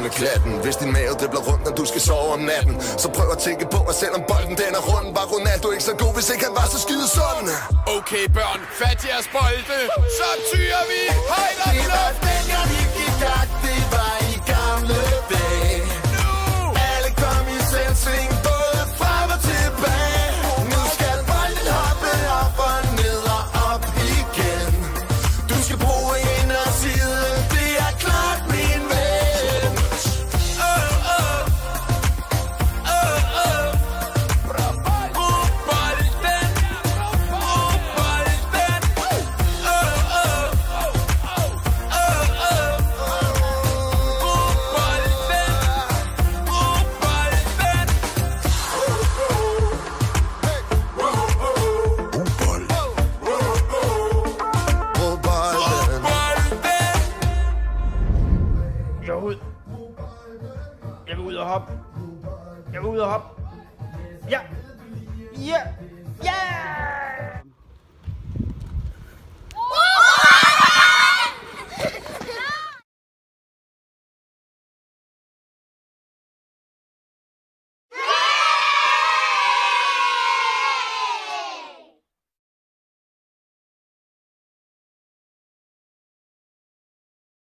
med klatten. Hvis din mave det bliver rundt, når du skal sove om natten, så prøv at tænke på, at selvom bolden den er rund, var Ronaldo ikke så god, hvis ikke han var så skide sund. Okay børn, fat jeres bolde, så tyrer vi højt op i luften. Dengang vi gik gak, det var i gamle dage. Alle kom i selvsving, både frem og tilbage. Nu skal bolden hoppe op og ned og op igen. Du skal bruge indersiden, det er klart min ven. Jeg vil ud og hoppe. Jeg vil ud og hoppe. Ja. Ja. Ja.